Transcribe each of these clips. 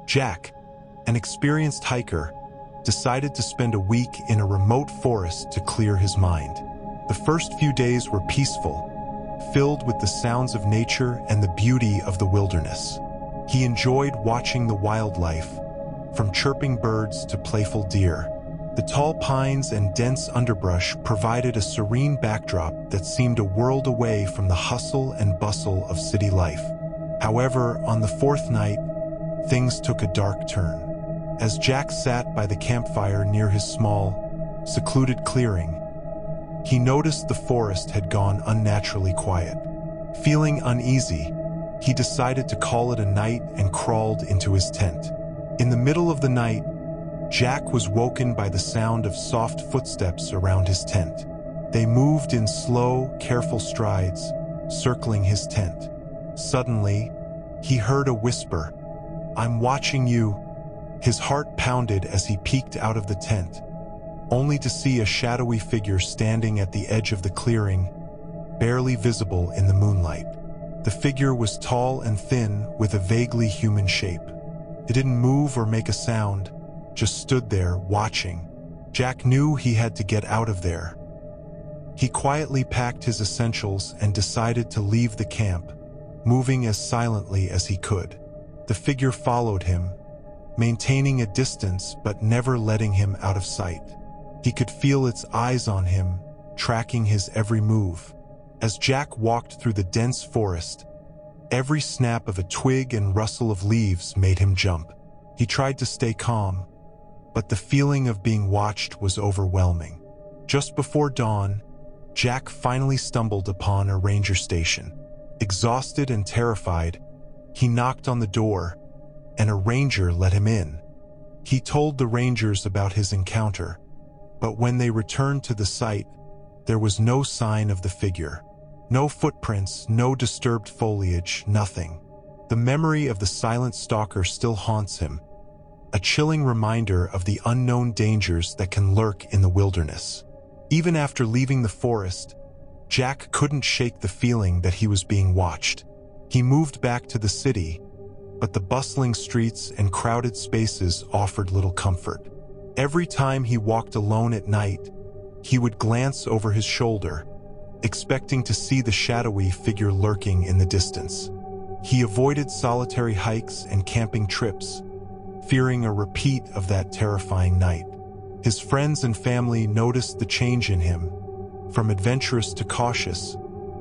Jack, an experienced hiker, decided to spend a week in a remote forest to clear his mind. The first few days were peaceful, filled with the sounds of nature and the beauty of the wilderness. He enjoyed watching the wildlife, from chirping birds to playful deer. The tall pines and dense underbrush provided a serene backdrop that seemed a world away from the hustle and bustle of city life. However, on the fourth night, things took a dark turn. As Jack sat by the campfire near his small, secluded clearing, he noticed the forest had gone unnaturally quiet. Feeling uneasy, he decided to call it a night and crawled into his tent. In the middle of the night, Jack was woken by the sound of soft footsteps around his tent. They moved in slow, careful strides, circling his tent. Suddenly, he heard a whisper, "I'm watching you." His heart pounded as he peeked out of the tent, only to see a shadowy figure standing at the edge of the clearing, barely visible in the moonlight. The figure was tall and thin, with a vaguely human shape. It didn't move or make a sound, just stood there, watching. Jack knew he had to get out of there. He quietly packed his essentials and decided to leave the camp, moving as silently as he could. The figure followed him, maintaining a distance but never letting him out of sight. He could feel its eyes on him, tracking his every move. As Jack walked through the dense forest, every snap of a twig and rustle of leaves made him jump. He tried to stay calm, but the feeling of being watched was overwhelming. Just before dawn, Jack finally stumbled upon a ranger station. Exhausted and terrified, he knocked on the door, and a ranger let him in. He told the rangers about his encounter, but when they returned to the site, there was no sign of the figure. No footprints, no disturbed foliage, nothing. The memory of the silent stalker still haunts him, a chilling reminder of the unknown dangers that can lurk in the wilderness. Even after leaving the forest, Jack couldn't shake the feeling that he was being watched. He moved back to the city, but the bustling streets and crowded spaces offered little comfort. Every time he walked alone at night, he would glance over his shoulder, expecting to see the shadowy figure lurking in the distance. He avoided solitary hikes and camping trips, fearing a repeat of that terrifying night. His friends and family noticed the change in him, from adventurous to cautious,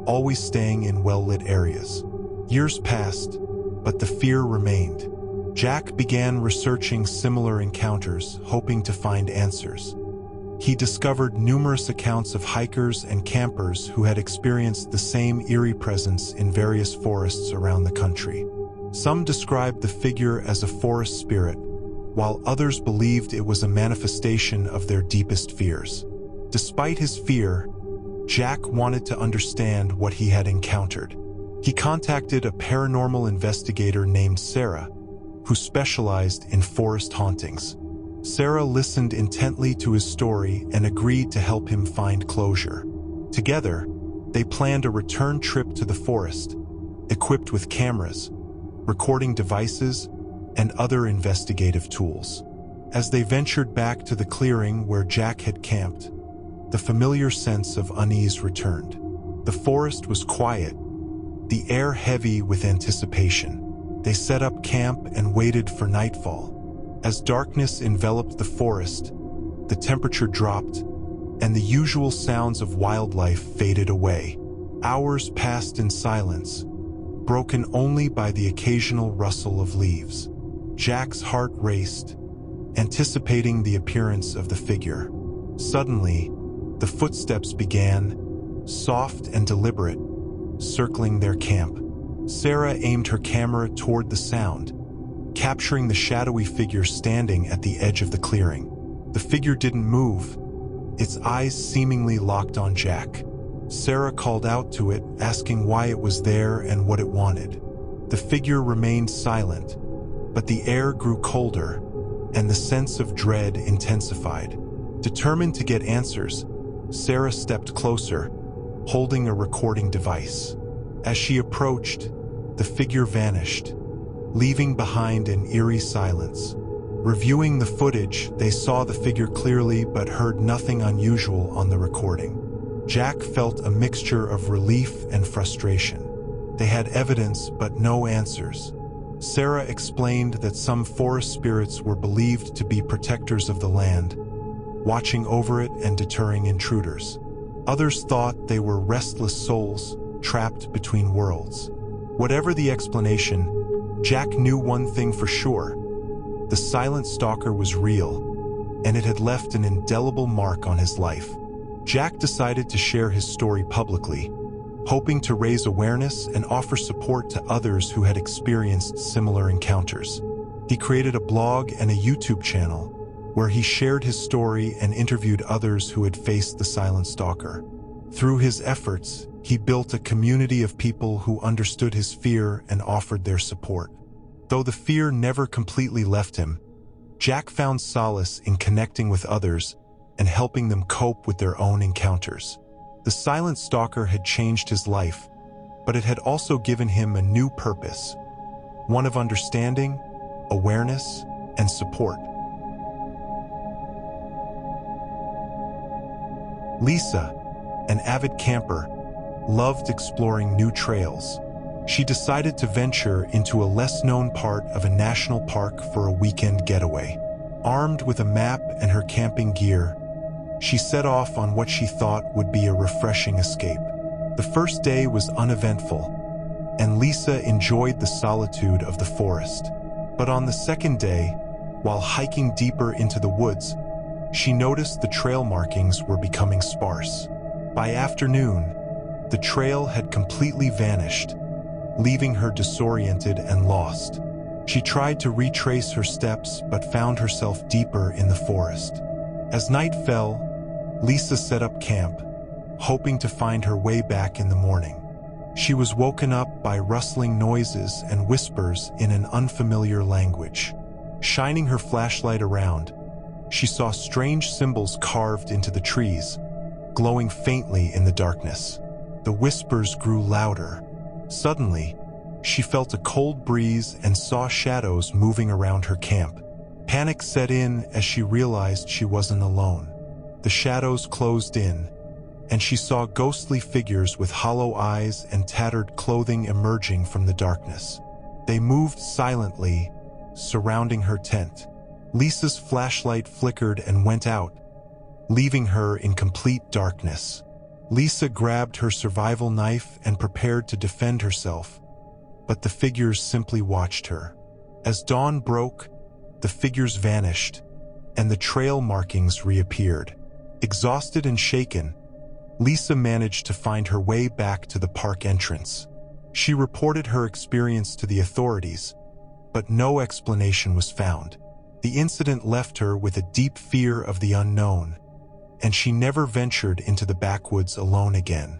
always staying in well-lit areas. Years passed, but the fear remained. Jack began researching similar encounters, hoping to find answers. He discovered numerous accounts of hikers and campers who had experienced the same eerie presence in various forests around the country. Some described the figure as a forest spirit, while others believed it was a manifestation of their deepest fears. Despite his fear, Jack wanted to understand what he had encountered. He contacted a paranormal investigator named Sarah, who specialized in forest hauntings. Sarah listened intently to his story and agreed to help him find closure. Together, they planned a return trip to the forest, equipped with cameras, recording devices, and other investigative tools. As they ventured back to the clearing where Jack had camped, the familiar sense of unease returned. The forest was quiet, the air heavy with anticipation. They set up camp and waited for nightfall. As darkness enveloped the forest, the temperature dropped, and the usual sounds of wildlife faded away. Hours passed in silence, broken only by the occasional rustle of leaves. Jack's heart raced, anticipating the appearance of the figure. Suddenly, the footsteps began, soft and deliberate, circling their camp. Sarah aimed her camera toward the sound, capturing the shadowy figure standing at the edge of the clearing. The figure didn't move, its eyes seemingly locked on Jack. Sarah called out to it, asking why it was there and what it wanted. The figure remained silent, but the air grew colder, and the sense of dread intensified. Determined to get answers, Sarah stepped closer, holding a recording device. As she approached, the figure vanished, leaving behind an eerie silence. Reviewing the footage, they saw the figure clearly but heard nothing unusual on the recording. Jack felt a mixture of relief and frustration. They had evidence but no answers. Sarah explained that some forest spirits were believed to be protectors of the land, watching over it and deterring intruders. Others thought they were restless souls trapped between worlds. Whatever the explanation, Jack knew one thing for sure. The silent stalker was real, and it had left an indelible mark on his life. Jack decided to share his story publicly, hoping to raise awareness and offer support to others who had experienced similar encounters. He created a blog and a YouTube channel where he shared his story and interviewed others who had faced the silent stalker. Through his efforts, he built a community of people who understood his fear and offered their support. Though the fear never completely left him, Jack found solace in connecting with others and helping them cope with their own encounters. The silent stalker had changed his life, but it had also given him a new purpose, one of understanding, awareness, and support. Lisa, an avid camper, loved exploring new trails. She decided to venture into a less-known part of a national park for a weekend getaway. Armed with a map and her camping gear, she set off on what she thought would be a refreshing escape. The first day was uneventful, and Lisa enjoyed the solitude of the forest. But on the second day, while hiking deeper into the woods, she noticed the trail markings were becoming sparse. By afternoon, the trail had completely vanished, leaving her disoriented and lost. She tried to retrace her steps but found herself deeper in the forest. As night fell, Lisa set up camp, hoping to find her way back in the morning. She was woken up by rustling noises and whispers in an unfamiliar language. Shining her flashlight around, she saw strange symbols carved into the trees, glowing faintly in the darkness. The whispers grew louder. Suddenly, she felt a cold breeze and saw shadows moving around her camp. Panic set in as she realized she wasn't alone. The shadows closed in, and she saw ghostly figures with hollow eyes and tattered clothing emerging from the darkness. They moved silently, surrounding her tent. Lisa's flashlight flickered and went out, leaving her in complete darkness. Lisa grabbed her survival knife and prepared to defend herself, but the figures simply watched her. As dawn broke, the figures vanished, and the trail markings reappeared. Exhausted and shaken, Lisa managed to find her way back to the park entrance. She reported her experience to the authorities, but no explanation was found. The incident left her with a deep fear of the unknown, and she never ventured into the backwoods alone again.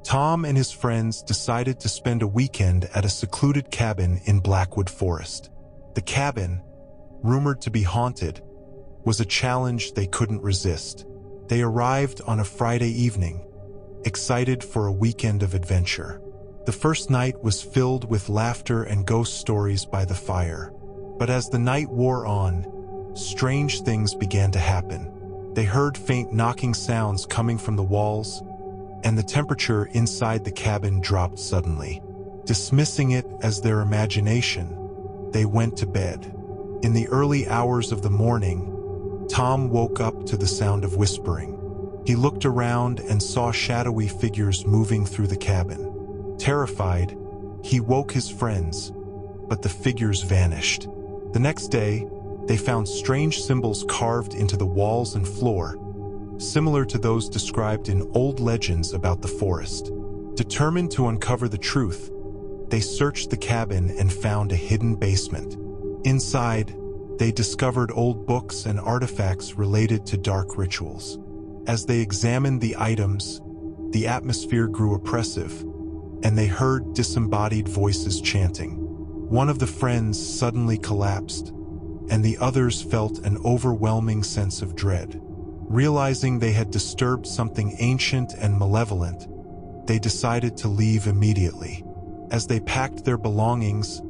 Tom and his friends decided to spend a weekend at a secluded cabin in Blackwood Forest. The cabin, rumored to be haunted, was a challenge they couldn't resist. They arrived on a Friday evening, excited for a weekend of adventure. The first night was filled with laughter and ghost stories by the fire. But as the night wore on, strange things began to happen. They heard faint knocking sounds coming from the walls, and the temperature inside the cabin dropped suddenly. Dismissing it as their imagination, they went to bed. In the early hours of the morning, Tom woke up to the sound of whispering. He looked around and saw shadowy figures moving through the cabin. Terrified, he woke his friends, but the figures vanished. The next day, they found strange symbols carved into the walls and floor, similar to those described in old legends about the forest. Determined to uncover the truth, they searched the cabin and found a hidden basement. Inside, they discovered old books and artifacts related to dark rituals. As they examined the items, the atmosphere grew oppressive, and they heard disembodied voices chanting. One of the friends suddenly collapsed, and the others felt an overwhelming sense of dread. Realizing they had disturbed something ancient and malevolent, They decided to leave immediately. As they packed their belongings,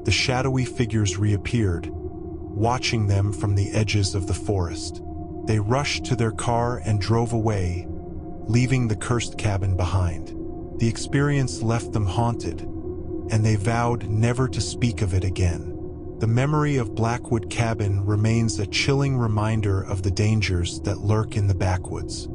the shadowy figures reappeared, watching them from the edges of the forest. They rushed to their car and drove away, leaving the cursed cabin behind. The experience left them haunted, and they vowed never to speak of it again. The memory of Blackwood Cabin remains a chilling reminder of the dangers that lurk in the backwoods.